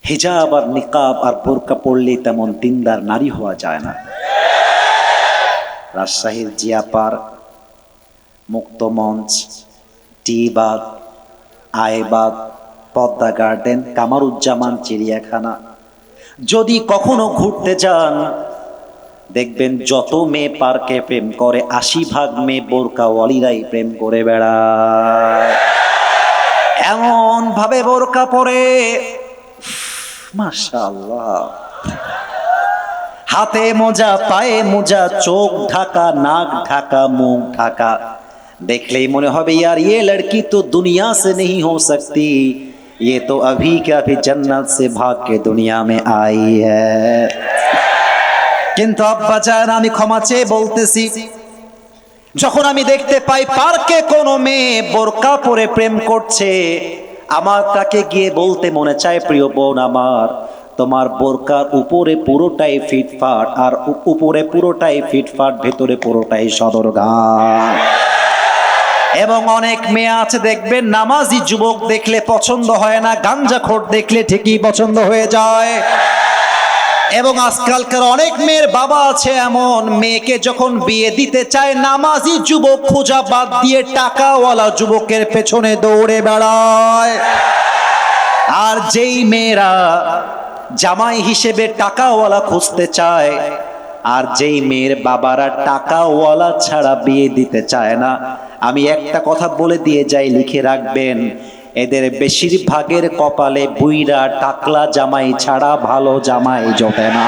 হিজাব আর নিকাব আর বোরকা পড়লে তেমন দিনদার নারী হওয়া যায় না। রাজশাহীর জিয়াপার, মুক্ত মঞ্চ, টিবাগ, আয়বাগ, পদ্মা গার্ডেন, কামারুজ্জামান চিড়িয়াখানা যদি কখনো ঘুরতে যান, দেখবেন যত মেয়ে পার্কে প্রেম করে ৮০% মেয়ে বোরকাওয়ালিরাই প্রেম করে বেড়ায়। এমন ভাবে বোরকা পরে, মাশাআল্লাহ, হাতে মোজা, পায়ে মোজা, চোখ ঢাকা, নাক ঢাকা, মুখ ঢাকা, देखले मने होबे यार ये लड़की तो दुनिया से नहीं हो सकती, ये तो अभी क्या अभी जन्नत से भाग के दुनिया में आई है। किन्तु अब्बा जान आमी क्षमा चेये बोलतेছি, যখন আমি দেখতে পাই পার্কে কোনো মেয়ে বোরকা পরে প্রেম করছে, আমার তাকে গিয়ে বলতে মনে চায়, প্রিয় বোন আমার, তোমার বোরকার উপরে পুরোটাই ফিটফাট, আর উপরে পুরোটাই ফিটফাট, ভেতরে পুরোটাই সদরঘাট। এবং অনেক মেয়ে আছে দেখবেন নামাজি যুবক দেখলে পছন্দ হয় না, গাঞ্জাখোর দেখলে ঠিকই পছন্দ হয়ে যায়। এবং আজকালকার অনেক মেয়ের বাবা আছে এমন, মেয়েকে যখন বিয়ে দিতে চায় নামাজি যুবক খোঁজা বাদ দিয়ে টাকাওয়ালা যুবকের পেছনে দৌড়ে বেড়ায়। আর যেই মেয়েরা জামাই হিসেবে টাকাওয়ালা খুঁজতে চায়, আর যেই মেয়ের বাবারা টাকাওয়ালা ছাড়া বিয়ে দিতে চায় না, আমি একটা কথা বলে দিয়ে যাই, লিখে রাখবেন, এদের বেশিরভাগের কপালে বুইরা টাকলা জামাই ছাড়া ভালো জামাই জোটে না।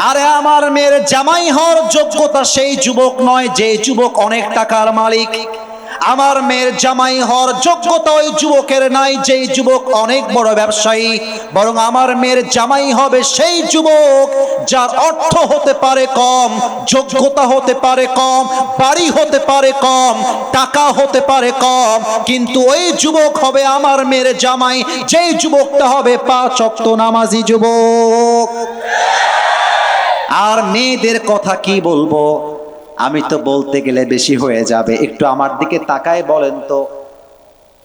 আরে আমার মেয়ের জামাই হওয়ার যোগ্যতা সেই যুবক নয় যে যুবক অনেক টাকার মালিক। আমার মেয়ের জামাই হওয়ার যোগ্যতা ওই যুবকের নাই যে যুবক অনেক বড় ব্যবসায়ী, বরং আমার মেয়ের জামাই হবে সেই যুবক যার অর্থ হতে পারে কম, যোগ্যতা হতে পারে কম, বাড়ি হতে পারে কম, টাকা হতে পারে কম, কিন্তু ওই যুবক হবে আমার মেয়ের জামাই যেই যুবকটা হবে ৫ ওয়াক্ত নামাজি যুবক। আর মেয়েদের কথা কি বলবো, আমি তো বলতে গেলে বেশি হয়ে যাবে। একটু আমার দিকে তাকায় বলেন তো,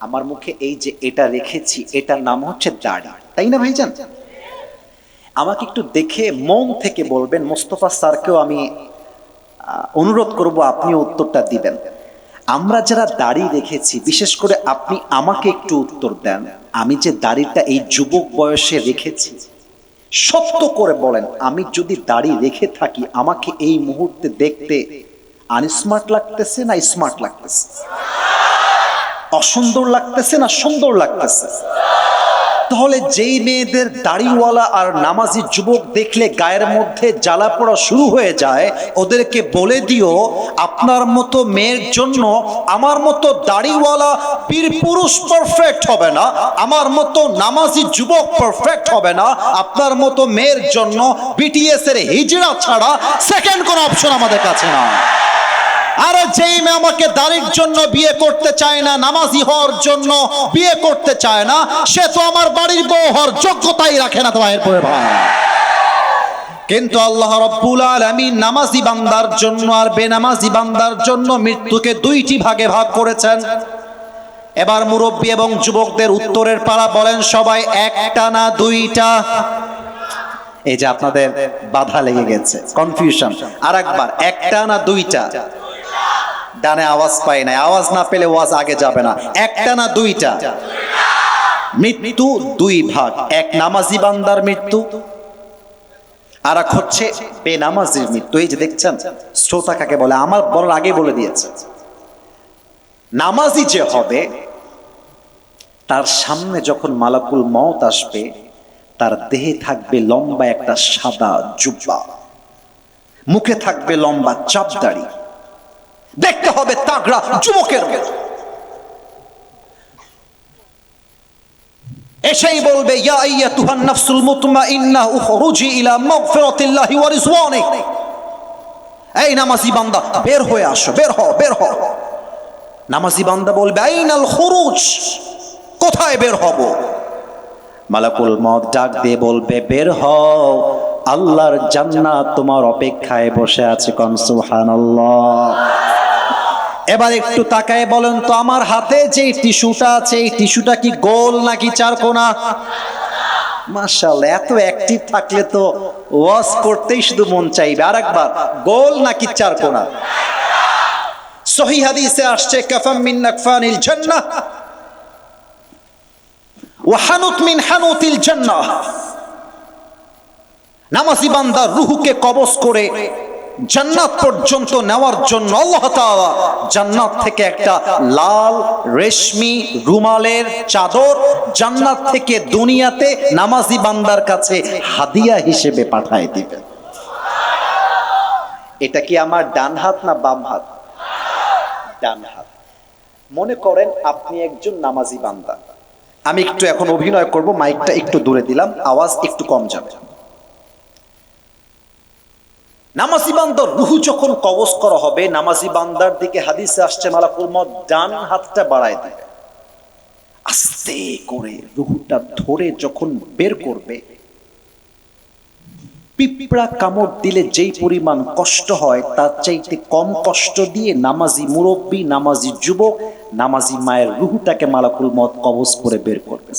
আমার মুখে এই যে এটা রেখেছি, এটার নাম হচ্ছে দাড়ি, তাই না ভাইজান? আমাকে একটু দেখে মন থেকে বলবেন, মোস্তফা স্যারকেও আমি অনুরোধ করব আপনিও উত্তরটা দিবেন। আমরা যারা দাড়ি রেখেছি, বিশেষ করে আপনি আমাকে একটু উত্তর দেন, আমি যে দাড়িটা এই যুবক বয়সে রেখেছি, সত্য করে বলেন, আমি যদি দাড়ি রেখে থাকি আমাকে এই মুহূর্তে দেখতে আনস্মার্ট লাগতেছে না স্মার্ট লাগতেছে? অসুন্দর লাগতেছে না সুন্দর লাগতেছে? তাহলে যেই মেয়েদের দাড়িওয়ালা আর নামাজি যুবক দেখলে গায়ের মধ্যে জ্বালা পোড়া শুরু হয়ে যায়, ওদেরকে বলে দিও আপনার মতো মেয়ের জন্য আমার মতো দাড়িওয়ালা পীর পুরুষ পারফেক্ট হবে না, আমার মতো নামাজি যুবক পারফেক্ট হবে না, আপনার মতো মেয়ের জন্য বিটিএস এর হিজড়া ছাড়া সেকেন্ড কোনো অপশন আমাদের কাছে না। আর যেই মেয়ে আমাকে দাড়ির জন্য বিয়ে করতে চায় না, নামাজি হওয়ার জন্য বিয়ে করতে চায় না, সে তো আমার বাড়ির বউ হওয়ার যোগ্যতাই রাখে না। তো এরপরে ভাই, কিন্তু আল্লাহ রাব্বুল আলামিন নামাজি বান্দার জন্য আর বেনামাজি বান্দার জন্য মৃত্যুকে 2টি ভাগে ভাগ করেছেন। এবার মুরব্বী এবং যুবকদের উত্তরের পালা বলেন সবাই, একটা না দুইটা? এই যে আপনাদের বাধা লেগে গেছে, কনফিউশন, আরেকবার, একটা না দুইটা? ডানে আওয়াজ পাই না, আওয়াজ না পেলে ওয়াজ আগে যাবে না। একটা না দুইটা? মৃত্যু 2 ভাগ, এক নামাজি বান্দার মৃত্যু, আর এক হচ্ছে বেনামাজির মৃত্যু। এই যে দেখছেন শ্রোতা কাকে বলে, আমার বলার আগে বলে দিয়েছে। নামাজি যে হবে তার সামনে যখন মালাকুল মউত আসবে, তার দেহে থাকবে লম্বা একটা সাদা জুব্বা, মুখে থাকবে লম্বা চাপ দাড়ি, দেখতে হবে তাগড়া যুবকের মতো। এসেই বলবে, ইয়া আইয়াতুহান নাফসুল মুতমাইন্নাহ উখরুজি ইলা মাগফিরাতিল্লাহি ওয়া রিজওয়ানিহ, এই নামাজি বান্দা বের হয়ে আসো, বের হও, বের হও। নামাজি বান্দা বলবে, আইনাল খুরুজ, কোথায় বের হব? মালাকুল মউত ডাক দিয়ে বলবে, বের হও, আল্লাহর জান্নাত তোমার অপেক্ষায় বসে আছে। কোন সুবহানাল্লাহ। এবার একটু তাকায় বলেন তো, আমার হাতে যে টিস্যুটা আছে, এই টিস্যুটা কি গোল নাকি চারকোনা? মাশাআল্লাহ, এত অ্যাক্টিভ থাকলে তো ওয়াজ করতেই শুধু মন চাইবে। আরেকবার, গোল নাকি চার কোনা? সহিহ হাদিসে আসছে, কাফাম মিন নাকফানিল জান্নাহ ওয়া হানুত মিন হানুতিল জান্নাহ। নামাজি বান্দার রূহকে কবজ করে জান্নাত পর্যন্ত নেওয়ার জন্য আল্লাহ তাআলা জান্নাত থেকে একটা লাল রেশমি রুমালের চাদর জান্নাত থেকে দুনিয়াতে নামাজি বান্দার কাছে হাদিয়া হিসেবে পাঠায় দিবেন। এটা কি আমার ডান হাত না বাম হাত? ডান হাত। মনে করেন আপনি একজন নামাজি বান্দা। আমি একটু এখন অভিনয় করব, মাইকটা একটু দূরে দিলাম, আওয়াজ একটু কম যাবে। নামাজি বান্দার রূহ যখন কবজ করা হবে, নামাজি বান্দার দিকে হাদিসে আসছে মালাকুল মউত ডান হাতটা বাড়ায় দিবে। আস্তে করে রূহটা ধরে যখন বের করবে, পিঁপড়া কামড় দিলে যেই পরিমাণ কষ্ট হয় তার চাইতে কম কষ্ট দিয়ে নামাজি মুরব্বী, নামাজি যুবক, নামাজি মায়ের রূহটাকে মালাকুল মউত কবজ করে বের করবে।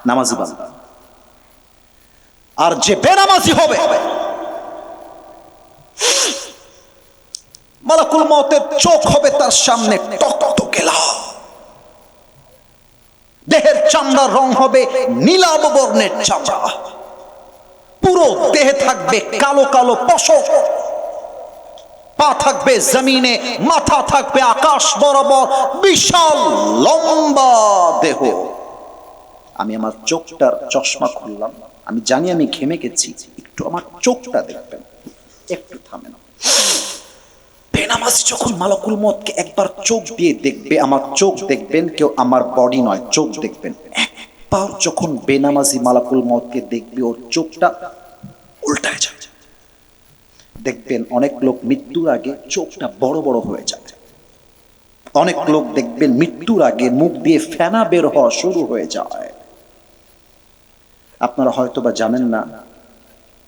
নামাজি বান্দা। আর যে বেনামাজি হবে, মালাকুল মউতের চোখ হবে তার সামনে টকটকে লাল, দেহের চামড়ার রং হবে নীলাভ বর্ণের চামড়া, পুরো দেহে থাকবে কালো কালো পশম, পা থাকবে জমিনে, মাথা থাকবে আকাশ বরাবর, বিশাল লম্বা দেহ। আমি আমার চোখটার চশমা খুললাম, আমি জানি আমি ঘেমে গেছি, একটু আমার চোখটা দেখবেন, একটু থামেন। বেনামাজি যখন মালাকুল মউতকে একবার চোখ দিয়ে দেখবে, আমার চোখ দেখবেন, কেউ আমার বডি নয়, চোখ দেখবেন। একবার যখন বেনামাজি মালাকুল মউতকে দেখবে, ওর চোখটা উল্টায় যায়। দেখবেন অনেক লোক মৃত্যুর আগে চোখটা বড় বড় হয়ে যায়। অনেক লোক দেখবেন মৃত্যুর আগে মুখ দিয়ে ফেনা বের হওয়া শুরু হয়ে যায়। আপনারা হয়তো বা জানেন না,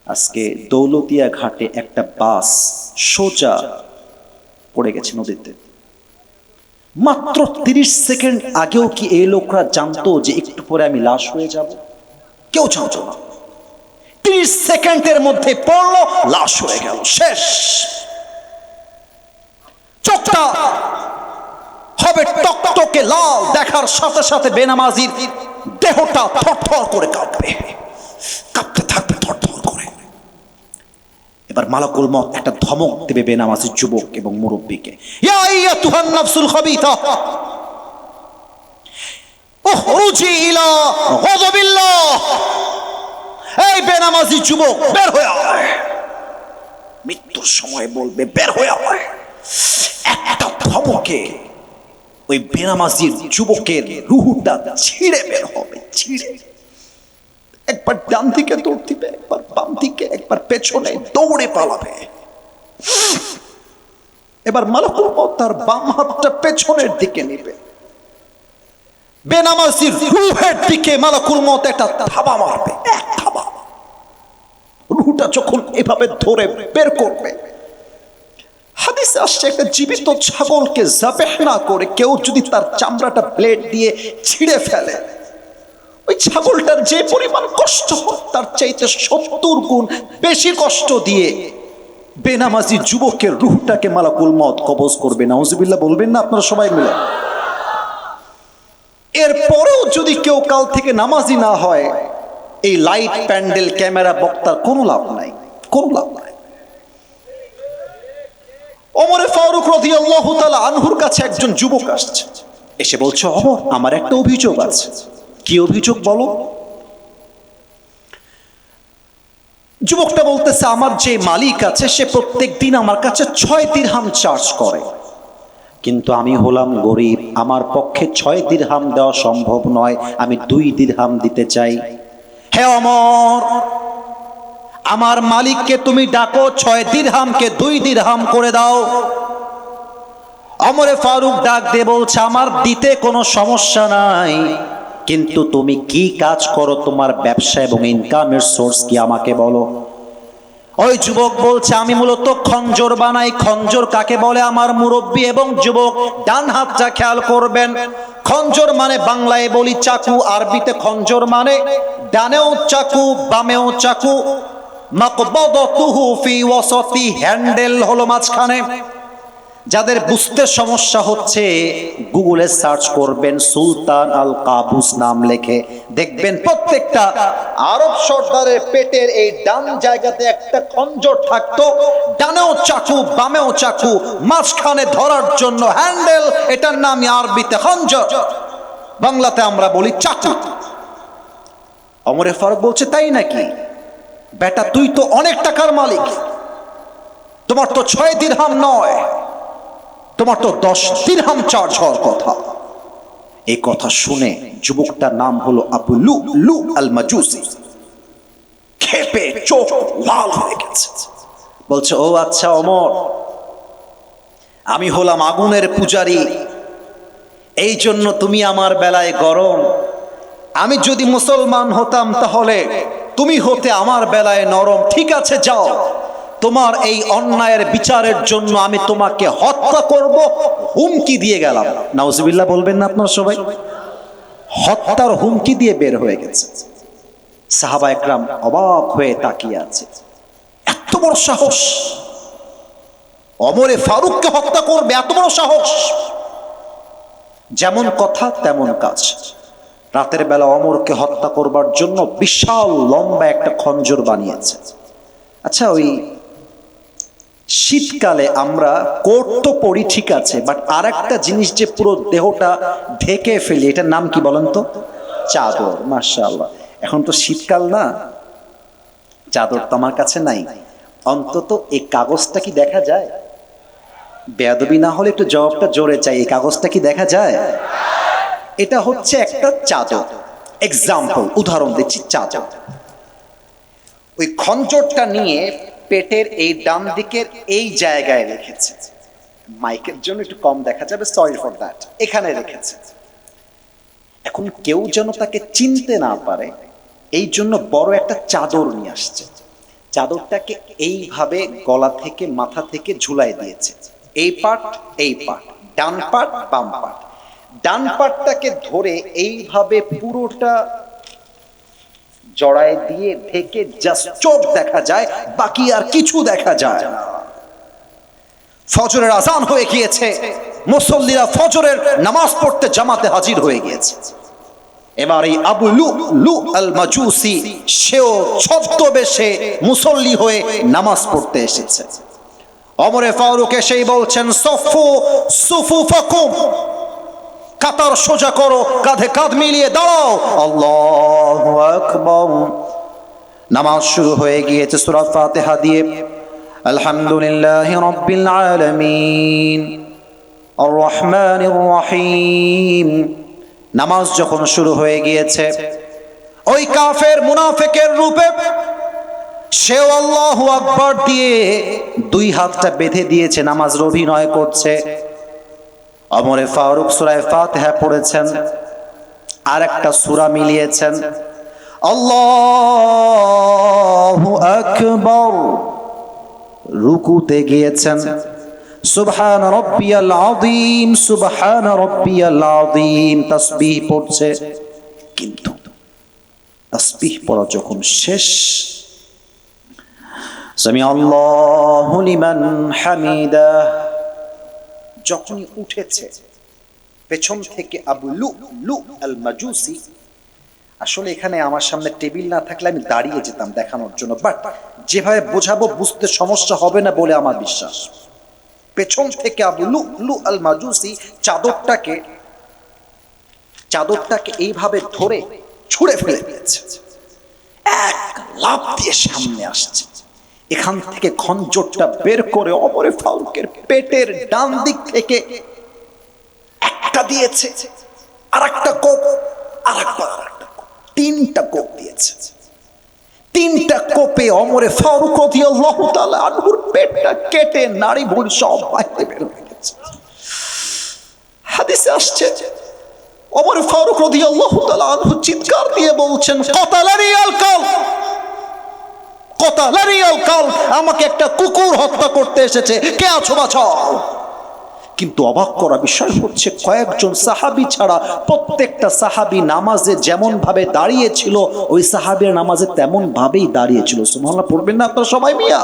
আজকে দৌলতিয়া ঘাটে একটা বাস সোজা পড়ে গেছে নদীতে। মাত্র 30 সেকেন্ড আগেও কি এই লোকরা জানতো যে একটু পরে আমি লাশ হয়ে যাব? কেউ জানতো না। 30 সেকেন্ডের মধ্যে পড়লো, লাশ হয়ে গেল, শেষ। চোখটা হবে টকটকে লাল, দেখার সাথে সাথে বেনামাজির দেহটা থরথর করে কাঁপবে, কাঁপতে থাকবে থরথর করে। এবার মালাকুল মউত একটা ধমক দেবে বেনামাজি যুবক এবং মুরব্বীকে, ইয়া আইয়াতুহান নাফসুল খাবিথা উখরুজি ইলা গাযাবিল্লাহ। এই বেনামাজি যুবক, বের হয়ে আয়। মৃত্যুর সময় বলবে বের হয়ে আয়। একটা ধমকে ওই বেনামাজির যুবকের রূহটা ছিঁড়ে বের হবে, ছিঁড়ে। একবার ডান দিকে দৌড় দিবে, একবার বাম দিকে, একবার পেছনে দৌড়ে পালাবে। এবার মালাকুল মউত তার বাম হাতটা পেছনের দিকে নেবে, বেনামাজির রূহের দিকে মালাকুল মউত একটা থাবা মারবে, এক থাবা। রূহটা যখন এভাবে ধরে বের করবে, হাদিসে আসছে একটা জীবিত ছাগলকে যাবেহ না করে কেউ যদি তার চামড়াটা ব্লেড দিয়ে ছিঁড়ে ফেলে, ওই ছাগলটার যে পরিমাণ কষ্ট হয় তার চাইতে 70 গুণ বেশি কষ্ট দিয়ে বেনামাজি যুবকের রূহটাকে মালাকুল মউত কবজ করবে। নাউজুবিল্লাহ বলবেন না আপনারা সবাই মিলে? এরপরেও যদি কেউ কাল থেকে নামাজি না হয়, এই লাইট, প্যান্ডেল, ক্যামেরা, বক্তার কোনো লাভ নাই, কোনো লাভ নাই। ওমর ফারুক রাদিয়াল্লাহু তাআলা আনহুর কাছে একজন যুবক আসছে, এসে বলছে, ওমর, আমার একটা অভিযোগ আছে। কি অভিযোগ বলো? যুবকটা বলতেছে, আমার যে মালিক আছে সে প্রত্যেক দিন আমার কাছে 6 দিরহাম চার্জ করে, কিন্তু আমি হলাম গরিব, আমার পক্ষে 6 দিরহাম দেওয়া সম্ভব নয়, আমি 2 দিরহাম দিতে চাই। হে ওমর, আমার মালিককে তুমি ডাকো, 6 দিরহামকে 2 দিরহাম করে দাও। ওমর ফারুক ডাক দিয়ে বলছে, আমার দিতে কোনো সমস্যা নাই, কিন্তু তুমি কি কাজ করো, তোমার ব্যবসা এবং ইনকামের সোর্স কি আমাকে বলো। ওই যুবক বলছে, আমি মূলত খঞ্জর বানাই। খঞ্জর কাকে বলে? আমার মুরব্বী এবং যুবক ডান হাতটা খেয়াল করবেন, খঞ্জর মানে বাংলায় বলি চাকু, আরবিতে খঞ্জর মানে ডানেও চাকু বামেও চাকু। মাকবাদাতুহু ফি ওয়াসাতি, হ্যান্ডেল হলো মাঝখানে। যাদের বুঝতে সমস্যা হচ্ছে গুগলে সার্চ করবেন সুলতান আল কাবুস নাম লিখে, দেখবেন প্রত্যেকটা আরব সর্দারের পেটের এই ডান জায়গাতে একটা খঞ্জর থাকতো, ডানেও চাকু বামেও চাকু, মাঝখানে ধরার জন্য হ্যান্ডেল, এটার নাম আরবিতে খঞ্জর, বাংলাতে আমরা বলি চাকু। ওমরে ফারুক বলছে তাই নাকি? বেটা তুই তো অনেক টাকার মালিক, তোমার তো 6 দিরহাম নয়, তোমার তো 10 দিরহাম চার্জ হওয়ার কথা। এই কথা শুনে যুবকটার নাম হলো আবু লুলু আল মাজুসি, ক্ষেপে চোখ লাল হয়ে গেছে। বলছে ও আচ্ছা ওমর, আমি হলাম আগুনের পূজারী, এই জন্য তুমি আমার বেলায় গরম। আমি যদি মুসলমান হতাম তাহলে তুমি হতে আমার বেলায় নরম। ঠিক আছে যাও, তোমার এই অন্যায়ের বিচারের জন্য আমি তোমাকে হত্যা করব, হুমকি দিয়ে গেলাম। নাউজুবিল্লাহ বলবেন না আপনারা সবাই? হত্যার হুমকি দিয়ে বের হয়ে গেছে। সাহাবা একরাম অবাক হয়ে তাকিয়ে আছে, এত বড় সাহস, ওমরে ফারুককে হত্যা করবে, এত বড় সাহস! যেমন কথা তেমন কাজ। রাতের বেলা ওমরকে হত্যা করবার জন্য বিশাল লম্বা একটা খঞ্জর বানিয়েছে। আচ্ছা, ওই শীতকালে আমরা কোট তো পরি ঠিক আছে, বাট আর একটা জিনিস যে পুরো দেহটা ঢেকে ফেলি, এটার নাম কি বলেন তো? চাদর। মাশাআল্লাহ, এখন তো শীতকাল না, চাদর তো আমার কাছে নাই। অন্তত এই কাগজটা কি দেখা যায়? বেয়াদবি না হলে একটু জবাবটা জোরে চাই, এই কাগজটা কি দেখা যায়? এটা হচ্ছে একটা চাদর। এক্সাম্পল, উদাহরণ দিচ্ছি, চাদর। ওই খঞ্জরটা নিয়ে পেটের এই ডান দিকের এই জায়গায় রেখেছে। মাইকের জন্য একটু কম দেখা যাবে, সরি ফর দ্যাট। এখানে রেখেছে। এখন কেউ যেন তাকে চিনতে না পারে এই জন্য বড় একটা চাদর নিয়ে আসছে। চাদরটাকে এইভাবে গলা থেকে মাথা থেকে ঝুলাই দিয়েছে, এই পার্ট এই পার্ট, ডান পার্ট বাম পার্ট। ডান পার্টটাকে ধরে এইভাবে পুরোটা জড়ায় দিয়ে ঢেকে জাস্ট চোখ দেখা যায়, বাকি আর কিছু দেখা যায় না। ফজরের আজান হয়ে গিয়েছে, মুসল্লিরা ফজরের নামাজ পড়তে জামাতে হাজির হয়ে গিয়েছে। এবার এই আবু লুলু আল মাজুসি সেও ছদ্মবেশে মুসল্লি হয়ে নামাজ পড়তে এসেছে। ওমরে ফারুক এসেই বলছেন সফু সুফুফাকুম, কাতার সোজা করো, কাঁধে কাঁধ মিলিয়ে দাঁড়াও। আল্লাহু আকবার। নামাজ শুরু হয়ে গিয়েছে সূরা ফাতিহা দিয়ে। আলহামদুলিল্লাহি রাব্বিল আলামিন আর রহমানির রহিম। নামাজ যখন শুরু হয়ে গিয়েছে, ওই কাফের মুনাফিকের রূপে সেও আল্লাহু আকবার দিয়ে 2 হাতটা বেঁধে দিয়েছে, নামাজের অভিনয় করছে। ওমরে ফারুক সূরা ফাতিহা পড়েছেন, আর একটা সূরা মিলিয়েছেন, আল্লাহু আকবার। রুকুতে গিয়েছেন, সুবহান রাব্বিয়াল আযীম, সুবহান রাব্বিয়াল আযীম, তাসবিহ পড়ছে। কিন্তু তাসবিহ পড়া যখন শেষ, সামি আল্লাহু লিমান হামিদা যখনই উঠেছে, পেছন থেকে আবু লুলু আল মাজুসি, আসলে এখানে আমার সামনে টেবিল না থাকলে আমি দাঁড়িয়ে যেতাম দেখানোর জন্য, বাট যেভাবে বোঝাবো বুঝতে সমস্যা হবে না বলে আমার বিশ্বাস। পেছন থেকে আবু লুলু আল মাজুসি চাদরটাকে এইভাবে ধরে ছুঁড়ে ফেলে দিয়েছে। এক লাফ দিয়ে সামনে আসছে, এখান থেকে খঞ্জরটা বের করে ওমরে ফারুকের পেটের ডান দিক থেকে একটা দিয়েছে, আরেকটা কোপ, আরেকটা, 3টা কোপ দিয়েছে। 3টা কোপে ওমরে ফারুক রাদিয়াল্লাহু তাআলা আনহুর পেটটা কেটে নাড়ি ভুঁড়ি সব বাইরে বের হয়ে গেছে। হাদিসে আসছে ওমরে ফারুক রাদিয়াল্লাহু তাআলা আনহু চিৎকার দিয়ে বলছেন, কাতালানি আল কাল, কাতালানি আল কাল, আমাকে একটা কুকুর হত্যা করতে এসেছে, কে আছো বাঁচাও। কিন্তু অবাক করা বিষয় হচ্ছে কয়েকজন সাহাবী ছাড়া প্রত্যেকটা সাহাবী নামাজে যেমন ভাবে দাঁড়িয়েছিল ওই সাহাবীর নামাজে তেমন ভাবেই দাঁড়িয়েছিল। সুবহানাল্লাহ পড়বেন না আপনারা সবাই মিয়া?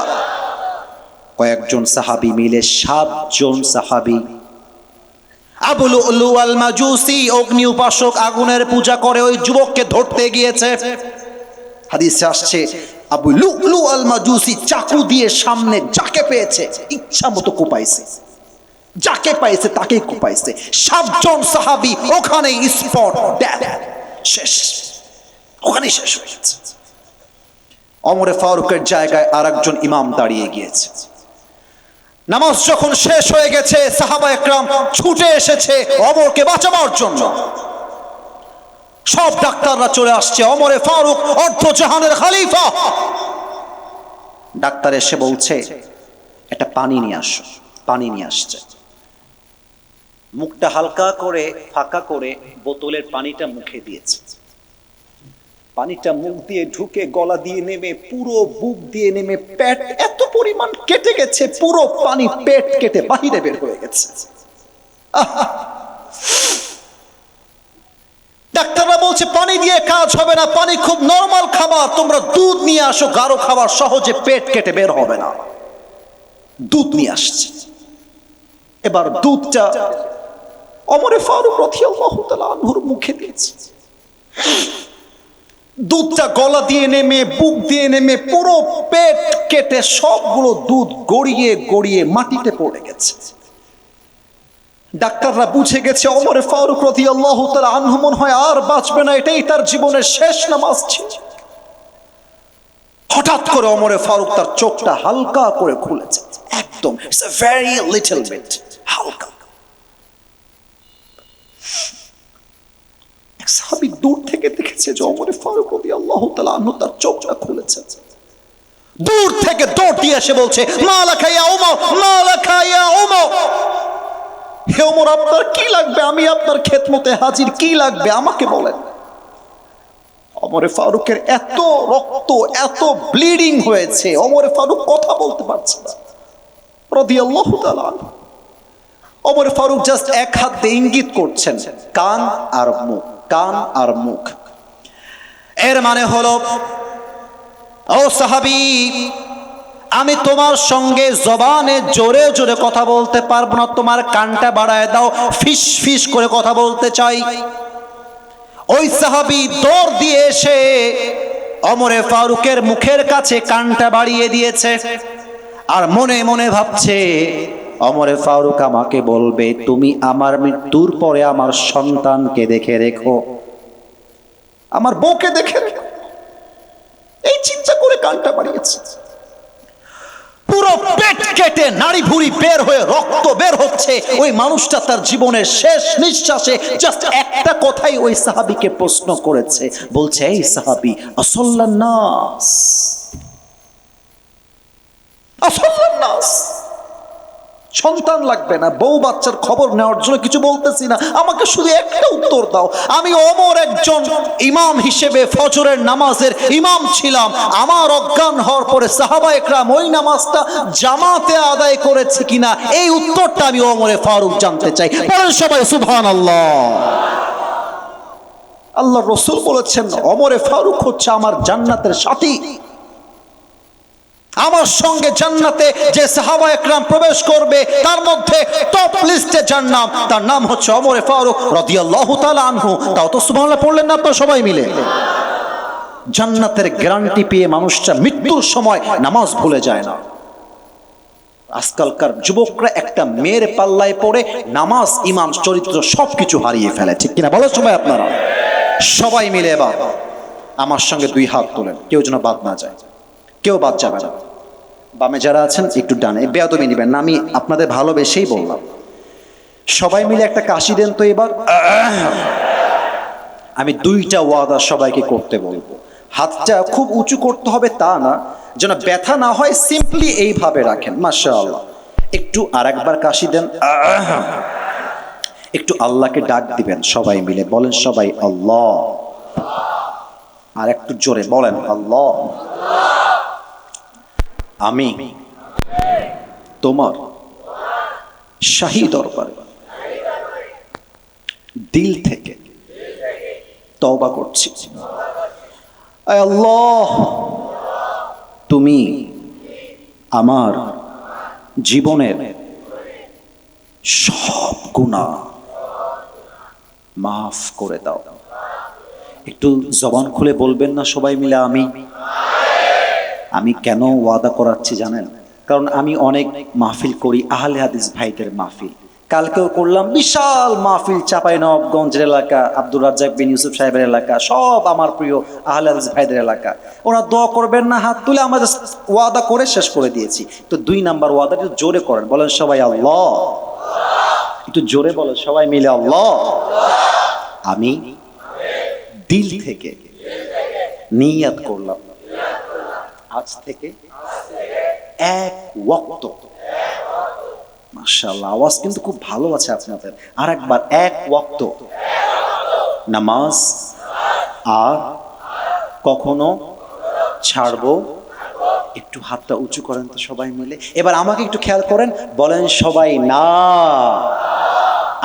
কয়েকজন সাহাবী মিলে 7 জন সাহাবী আবু লুলু আল মাজুসি অগ্নি উপাসক আগুনের পূজা করে ওই যুবককে ধরতে গিয়েছে। হাদিসে আসছে আবু লুলু আল মাজুসি চাকু দিয়ে সামনে যাকে পেয়েছে ইচ্ছা মতো কোপাইছে, যাকে পাইছে তাকেই কোপাইছে। 7 জন সাহাবী ওখানে স্পট ডেথ, শেষ, ওখানে শেষ হয়ে গেছে। ওমর ফারুকের জায়গায় আরেকজন ইমাম দাঁড়িয়ে গিয়েছে। নামাজ যখন শেষ হয়ে গেছে সাহাবা একরাম ছুটে এসেছে ওমরকে বাঁচাবার জন্য। সব ডাক্তাররা চলে আসছে, ওমরে ফারুক অর্ধ জাহানের খলিফা। ডাক্তার এসে বলছে একটা পানি নিয়ে আসো। পানি নিয়ে আসছে, মুখটা হালকা করে ফাঁকা করে বোতলের পানিটা মুখে দিয়েছে। পানিটা মুখ দিয়ে ঢুকে গলা দিয়ে নেমে পুরো বুক দিয়ে নেমে পেট এত পরিমাণ কেটে গেছে, পুরো পানি পেট কেটে বাহিরে বের হয়ে গেছে। ডাক্তাররা বলছে পানি দিয়ে কাজ হবে না, পানি খুব নরমাল খাবার, তোমরা দুধ নিয়ে আসো, গাঢ় খাবার, সহজে পেট কেটে বের হবে না। দুধ নিয়ে আসছে। এবার দুধটা ওমরে ফারুক রাদিয়াল্লাহু তাআলা আনহুর মুখে দিয়েছে। দুধটা গলা দিয়ে নেমে বুক দিয়ে নেমে পুরো পেট কেটে সবগুলো দুধ গড়িয়ে গড়িয়ে মাটিতে পড়ে গেছে। ডাক্তাররা বুঝে গেছে ওমরে ফারুক রাদিয়াল্লাহু তাআলা আনহু মনে হয় আর বাঁচবে না, এটাই তার জীবনের শেষ নামাজ ছিল। হঠাৎ করে ওমরে ফারুক তার চোখটা হালকা করে খুলেছে, একদম it's a very little bit, হালকা। সাহাবী দূর থেকে দেখেছে যে ওমরে ফারুক রাদিয়াল্লাহু তাআলা আনহু তার চোখটা খুলেছে। দূর থেকে দৌড় দিয়ে এসে বলছে মালাকা ইয়া ওমর, মালাকা ইয়া ওমর, হে ওমর আপনার কি লাগবে? আমি আপনার খেদমতে হাজির, কি লাগবে আমাকে বলেন। ওমরে ফারুকের এত রক্ত, এত ব্লিডিং হয়েছে, ওমরে ফারুক কথা বলতে পারছে না রাদিয়াল্লাহু তাআলা আনহু। ওমরে ফারুক জাস্ট এক হাত দিয়ে ইঙ্গিত করছেন, কান আর মুখ, কান আর মুখ। এর মানে হলো ও সাহাবী, আমি তোমার সঙ্গে জবানে জোরে জোরে কথা বলতে পারবো না, তোমার কানটা বাড়ায় দাও, ফিস ফিস করে কথা বলতে চাই। ওই সাহাবী দৌড় দিয়ে এসে ওমরে ফারুকের মুখের কাছে কানটা বাড়িয়ে দিয়েছে আর মনে মনে ভাবছে ওমরে ফারুক আমাকে বলবে তুমি আমার মৃত্যুর পরে আমার সন্তানকে দেখে রেখো, আমার বউকে দেখে রেখো, এই চিন্তা করে কানটা বাড়িয়েছে। পুরো পেট কেটে নাড়ি ভুঁড়ি বের হয়ে রক্ত বের হচ্ছে। ওই মানুষটা তার জীবনের শেষ নিঃশ্বাসে জাস্ট একটা কথাই ওই সাহাবীকে প্রশ্ন করেছে, বলছে এই সাহাবী আসাল্লান নাস, আসাল্লান নাস। সন্তান লাগবে না, বউ বাচ্চার খবর নেওয়ার জন্য কিছু বলতেছি না, আমাকে শুধু একটা উত্তর দাও। আমি ওমর একজন ইমাম হিসেবে ফজরের নামাজের ইমাম ছিলাম, আমার অজ্ঞান হওয়ার পরে সাহাবা একরাম ওই নামাজটা জামাতে আদায় করেছে কিনা, এই উত্তরটা আমি ওমরে ফারুক জানতে চাই। বলেন সবাই সুবহানাল্লাহ। আল্লাহ রাসূল বলেছেন ওমরে ফারুক হচ্ছে আমার জান্নাতের সাথী। আমার সঙ্গে জান্নাতে যে সাহাবা একরাম প্রবেশ করবে তার মধ্যে টপ লিস্টে যার নাম, তার নাম হচ্ছে ওমরে ফারুক রাদিয়াল্লাহু তাআলা আনহু। তাও তো সুবহানাল্লাহ পড়লেন না আপনারা সবাই মিলে? জান্নাতের গ্যারান্টি পেয়ে মানুষটা মৃত্যুর সময় নামাজ ভুলে যায় না। আজকালকার যুবকরা একটা মেয়ের পাল্লায় পড়ে নামাজ, ইমান, চরিত্র সবকিছু হারিয়ে ফেলে, ঠিক কিনা বলো সবাই আপনারা? সবাই মিলে এবার আমার সঙ্গে 2 হাত তোলেন, কেউ যেন বাদ না যায়, কেউ বাদ যাবে না। বামে যারা আছেন একটু ডানে, বেয়াদবি নেবেন না, আমি আপনাদের ভালোবেসেই বললাম। সবাই মিলে একটা কাশি দেন তো এবার। আমি 2টা ওয়াদা সবাইকে করতে বলবো। হাতটা খুব উঁচু করতে হবে তা না, যেন ব্যথা না হয়, সিম্পলি এইভাবে রাখেন। মাশাআল্লাহ। একটু আরেকবার কাশি দেন। একটু আল্লাহকে ডাক দিবেন সবাই মিলে, বলেন সবাই আল্লাহ। আর একটু জোরে বলেন আল্লাহ। আমি তোমার শাহী দরবারে দিল থেকে তওবা করছি, আয় আল্লাহ, তুমি আমার জীবনের সব গুনাহ মাফ করে দাও। একটু জবান খুলে বলবেন না সবাই মিলে আমি? আমি কেন ওয়াদা করাচ্ছি জানেন? কারণ আমি অনেক মাহফিল করি, আহলে হাদিস ভাইদের মাহফিল। কালকেও করলাম বিশাল মাহফিল, চাঁপাইনবাবগঞ্জের এলাকা, আব্দুর রাজ্জাক বিন ইউসুফ সাহেবের এলাকা, সব আমার প্রিয় আহলে হাদিস ভাইদের এলাকা। ওরা দোয়া করবেন না, হাত তুলে আমাদের ওয়াদা করে শেষ করে দিয়েছি। তো 2 নাম্বার ওয়াদা একটু জোরে করেন, বলেন সবাই আল্লাহ। একটু জোরে বলেন সবাই মিলে আল্লাহ। আমি দিল থেকে নিয়ত করলাম, আজ থেকে এক ওয়াক্ত, মাশাআল্লাহ আওয়াজ কিন্তু খুব ভালো আছে আপনাদের, আর একবার, এক ওয়াক্ত নামাজ আর কখনো ছাড়বো। একটু হাতটা উঁচু করেন তো সবাই মিলে। এবার আমাকে একটু খেয়াল করেন, বলেন সবাই না।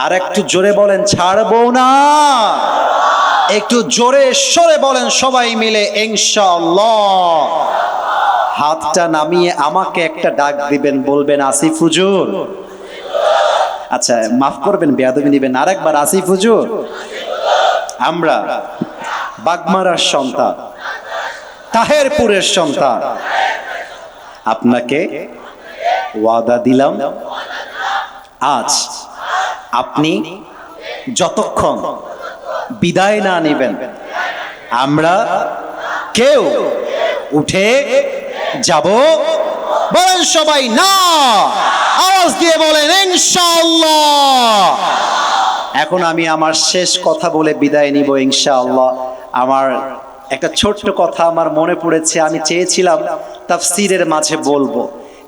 আর একটু জোরে বলেন ছাড়বো না। একটু জোরে সরে বলেন সবাই মিলে ইনশাআল্লাহ। হাতটা নামিয়ে আমাকে একটা ডাক দিবেন, বলবেন আসিফ হুজুর। আচ্ছা মাফ করবেন, বেয়াদবি নিবেন, আরেকবার আসিফ হুজুর। আমরা বাগমারার সন্তান, তাহেরপুরের সন্তান, আপনাকে ওয়াদা দিলাম, আজ আপনি যতক্ষণ বিদায় না নেবেন আমরা কেউ উঠে যাব। বলেন সবাই না, আওয়াজ দিয়ে বলেন ইনশাআল্লাহ। এখন আমি আমার শেষ কথা বলে বিদায় নিব ইনশাআল্লাহ। আমার একটা ছোট্ট কথা আমার মনে পড়েছে, আমি চেয়েছিলাম তাফসীরের মাঝে বলবো,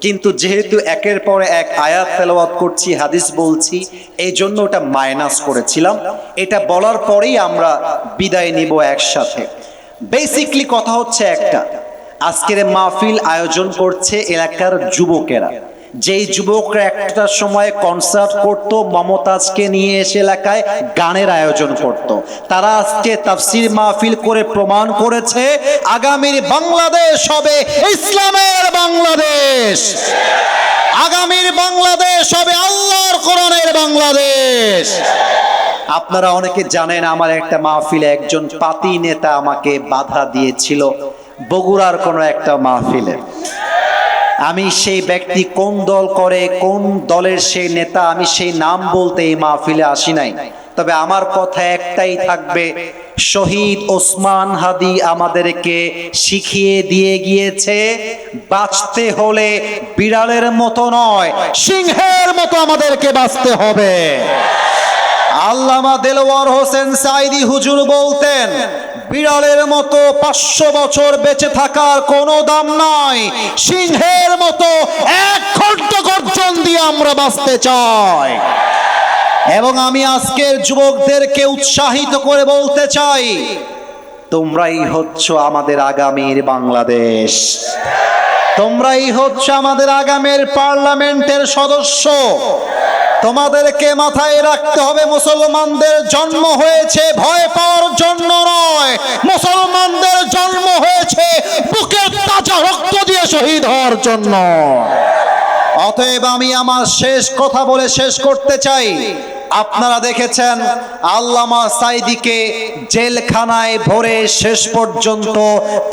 কিন্তু যেহেতু একের পর এক আয়াত তেলাওয়াত করছি, হাদিস বলছি, এই জন্য ওটা মাইনাস করেছিলাম। এটা বলার পরেই আমরা বিদায় নিব একসাথে। বেসিকলি কথা হচ্ছে একটা, আজকের মাহফিল আয়োজন করছে এলাকার যুবকেরা। যেই যুবকরা একটা সময় কনসার্ট করত, মমতাজকে নিয়ে এসে এলাকায় গানের আয়োজন করত, তারা আজকে তাফসীর মাহফিল করে প্রমাণ করেছে আগামীর বাংলাদেশ হবে ইসলামের বাংলাদেশ, আগামীর বাংলাদেশ হবে আল্লাহর কোরআনের বাংলাদেশ। আপনারা অনেকে জানেন, আমার একটা মাহফিলে একজন পাতি নেতা আমাকে বাধা দিয়েছিল, বগুড়ার কোনো একটা মাহফিলে। আমি সেই ব্যক্তি কোন দল করে, কোন দলের সেই নেতা, আমি সেই নাম বলতে এই মাহফিলে আসি নাই। তবে আমার কথা একটাই থাকবে, শহীদ ওসমান হাদি আমাদেরকে শিখিয়ে দিয়ে গিয়েছে, বাঁচতে হলে বিড়ালের মতো নয়, সিংহের মতো আমাদেরকে বাঁচতে হবে। আল্লামা দেলওয়ার হোসেন সাইদি হুজুর বলতেন, বিড়ালের মতো 500 বছর বেঁচে থাকার কোনো দাম নাই, সিংহের মতো 1 ঘন্টা গর্জন দিয়ে আমরা বাঁচতে চাই। এবং আমি আজকের যুবকদেরকে উৎসাহিত করে বলতে চাই, তোমরাই হচ্ছ আমাদের আগামীর বাংলাদেশ, তোমরাই হচ্ছ আমাদের আগামীর পার্লামেন্টের সদস্য। তোমাদেরকে মাথায় রাখতে হবে, মুসলমানদের জন্ম হয়েছে ভয় পাওয়ার জন্য নয়, মুসলমানদের জন্ম হয়েছে বুকের তাজা রক্ত দিয়ে শহীদ হওয়ার জন্য। অতএব আমি আমার শেষ কথা বলে শেষ করতে চাই, আপনারা দেখেছেন আল্লামা সাইদিকে জেলখানায় ভরে শেষ পর্যন্ত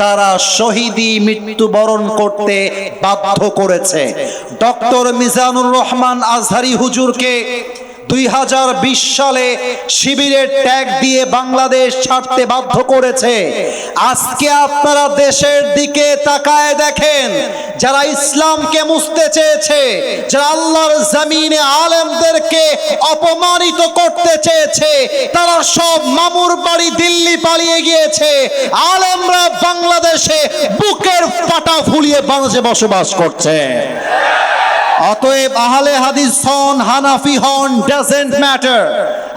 তারা শহীদি মৃত্যুবরণ করতে বাধ্য করেছে। ডক্টর মিজানুর রহমান আজহারি হুজুরকে 2020 সালে শিবিরের ট্যাগ দিয়ে বাংলাদেশ ছাড়তে বাধ্য করেছে। আজকে আপনারা দেশের দিকে তাকায় দেখেন, যারা ইসলামকে মুছতে চেয়েছে, যারা আল্লাহর জমিনে আলেমদেরকে অপমানিত করতে চেয়েছে, তারা সব মামুর বাড়ি দিল্লি পালিয়ে গিয়েছে। আলেমরা বাংলাদেশে বুকের পাটা ফুলিয়ে বাংলাদেশে বসবাস করছে। অতএব আহলে হাদিস হন হানাফি হন ডাজন্ট ম্যাটার।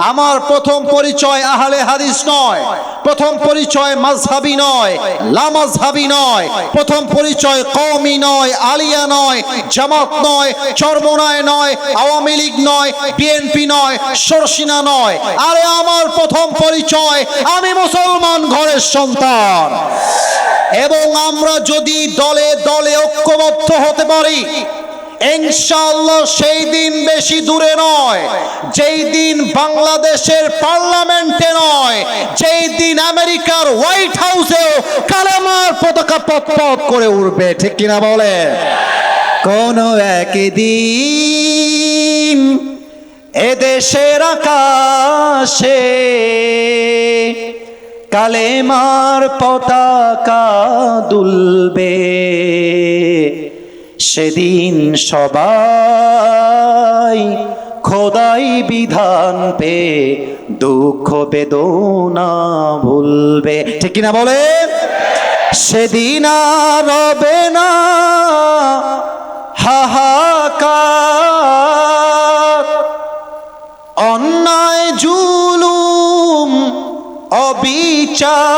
আমার প্রথম পরিচয় আহলে হাদিস নয়, প্রথম পরিচয় মাযহাবী নয়, লামাযহাবী নয়, প্রথম পরিচয় কওমি নয়, আলিয়া নয়, জামাত নয়, চরমোনায় নয়, আওয়ামী লীগ নয়, বিএনপি নয়, শর্ষিনা নয়। আরে আমার প্রথম পরিচয় আমি মুসলমান ঘরের সন্তান। এবং আমরা যদি দলে দলে ঐক্যবদ্ধ হতে পারি, ইনশাআল্লাহ সেই দিন বেশি দূরে নয় যেই দিন বাংলাদেশের পার্লামেন্টে নয়, যেই দিন আমেরিকার হোয়াইট হাউসেও কালেমার পতাকা পতপত করে উঠবে। ঠিক কিনা বলে? কোন একদিন এদেশের আকাশে কালেমার পতাকা দুলবে, সেদিন সবাই খোদাই বিধান পে দুঃখ বেদনা ভুলবে। ঠিক কিনা বলে? সেদিন আর রবে না হাহাকার, অন্যায় জুলুম অবিচার,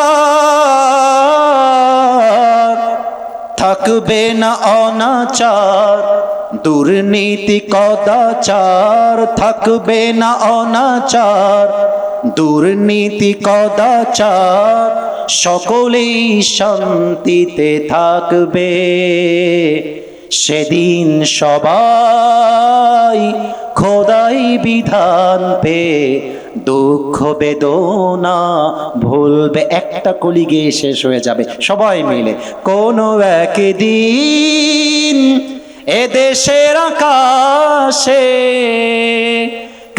থাকবে না অনাচার দুর্নীতি কদাচার, থাকবে না অনাচার দুর্নীতি কদাচার, সকলেই শান্তিতে থাকবে, সেদিন সবাই খোদাই বিধান পে দুঃখ বেদনা ভুলবে। একটা কলি গিয়ে শেষ হয়ে যাবে সবাই মিলে। কোন একদিন এদেশের আকাশে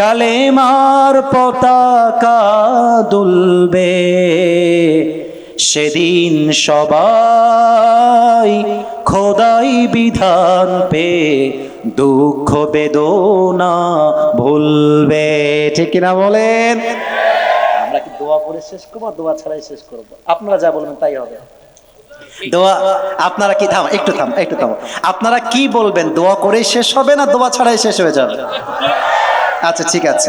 কালেমার পতাকা দুলবে, সেদিন সবাই খোদাই বিধান পে দুঃখ বেদনা ভুলবে। ঠিক কিনা বলেন? আমরা কি দোয়া করে শেষ করবো, দোয়া ছাড়াই শেষ করবো? আপনারা যা বলবেন তাই হবে। দোয়া আপনারা কি একটু থামো, আপনারা কি বলবেন? দোয়া করেই শেষ হবে না দোয়া ছাড়াই শেষ হয়ে যাবে? আচ্ছা ঠিক আছে,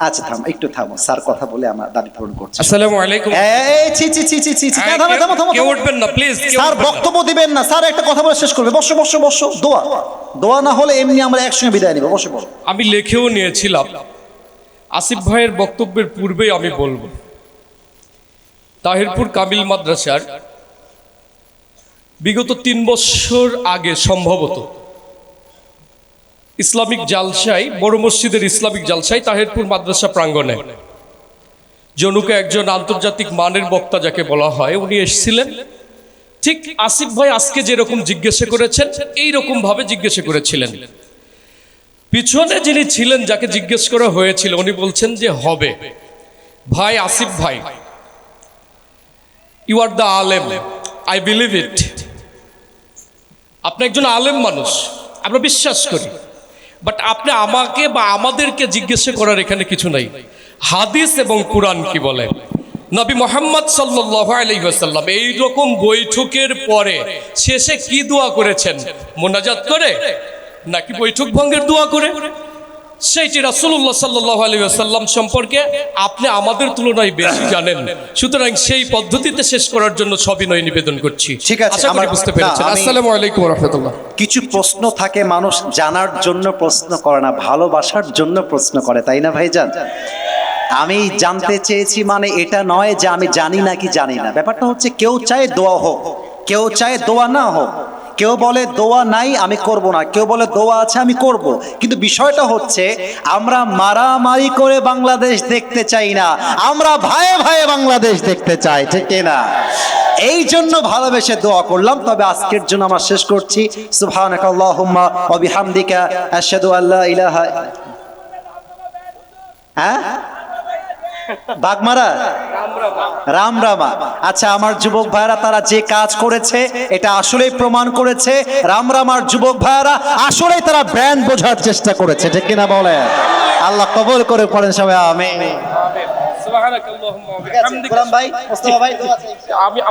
আচ্ছা থামো, একটু থামো, স্যার কথা বলে আমার দাবি পূরণ করছে। আসসালামু আলাইকুম। এই ছি ছি ছি ছি ছি, থামো, কেউ উঠবেন না প্লিজ। স্যার বক্তব্য দিবেন না, স্যার একটা কথা বলে শেষ করবে। বসো। দোয়া না হলে এমনি আমরা একসঙ্গে বিদায় নিব। বসো। আমি লিখেও নিয়েছিলাম, আসিফ ভাইয়ের বক্তব্যের পূর্বেই আমি বলবো, তাহিরপুর কামিল মাদ্রাসার বিগত 3 বছর আগে সম্ভবত ইসলামিক জালসায়, বড় মসজিদের ইসলামিক জালসায় তাহিরপুর মাদ্রাসা প্রাঙ্গণে জনুকে একজন আন্তর্জাতিক মানের বক্তা যাকে বলা হয় উনি এসেছিলেন। ঠিক আসিফ ভাই আজকে যেরকম জিজ্ঞাসা করেছেন এইরকম ভাবে জিজ্ঞাসা করেছিলেন। পিছনে যিনি ছিলেন যাকে জিজ্ঞেস করা হয়েছিল উনি বলছেন যে হবে। ভাই আসিফ ভাই, ইউ আর দ্য আলেম, আই বিলিভ ইট। আপনি একজন আলেম মানুষ, আমরা বিশ্বাস করি, বাট আপনি আমাকে বা আমাদেরকে জিজ্ঞাসা করার এখানে কিছু নাই। হাদিস এবং কুরআন কি বলে? নবী মুহাম্মদ সাল্লাল্লাহু আলাইহি ওয়াসাল্লাম এই রকম বৈঠকের পরে শেষে কি দোয়া করেছেন? মোনাজাত করে নাকি বৈঠক ভঙ্গের দোয়া করে? সেইটি রাসূলুল্লাহ সাল্লাল্লাহু আলাইহি ওয়াসাল্লাম সম্পর্কে আপনি আমাদের তুলনায় বেশি জানেন, সুতরাং সেই পদ্ধতিতে শেষ করার জন্য সবিনয় নিবেদন করছি। ঠিক আছে, আশা করি বুঝতে পেরেছেন। আসসালামু আলাইকুম ওয়া রাহমাতুল্লাহ। কিছু প্রশ্ন থাকে, মানুষ জানার জন্য প্রশ্ন করে না, ভালোবাসার জন্য প্রশ্ন করে, তাই না ভাইজান? আমি জানতে চেয়েছি মানে এটা নয় যে আমি জানি নাকি জানি না। ব্যাপারটা হচ্ছে কেউ চায় দোয়া হোক, কেউ চায় দোয়া না হোক, কেউ বলে দোয়া নাই আমি করব না, কেউ বলে দোয়া আছে আমি করব। কিন্তু বিষয়টা হচ্ছে আমরা মারামারি করে বাংলাদেশ দেখতে চাই না, আমরা ভাইয়ে ভাইয়ে বাংলাদেশ দেখতে চাই। ঠিক না? এই জন্য ভালোবেসে দোয়া করলাম। তবে আজকের জন্য আমরা শেষ করছি। সুবহানাকাল্লাহুম্মা ওয়া বিহামদিকা আশহাদু আল্লা ইলাহা। হ্যাঁ, বাগমারা রামরামা। আচ্ছা, আমার যুবক ভাইরা তারা যে কাজ করেছে এটা আসলেই প্রমাণ করেছে। রামরামার যুবক ভাইরা আসলেই তারা ব্র্যান্ড বোঝার চেষ্টা করেছে। ঠিক কিনা বলে? আল্লাহ কবুল করে পড়েন সবাই আমিন। সুবহানাকাল্লাহুম্মা ওয়া বিহামদিকা। ভাই, মুস্তাফা ভাই,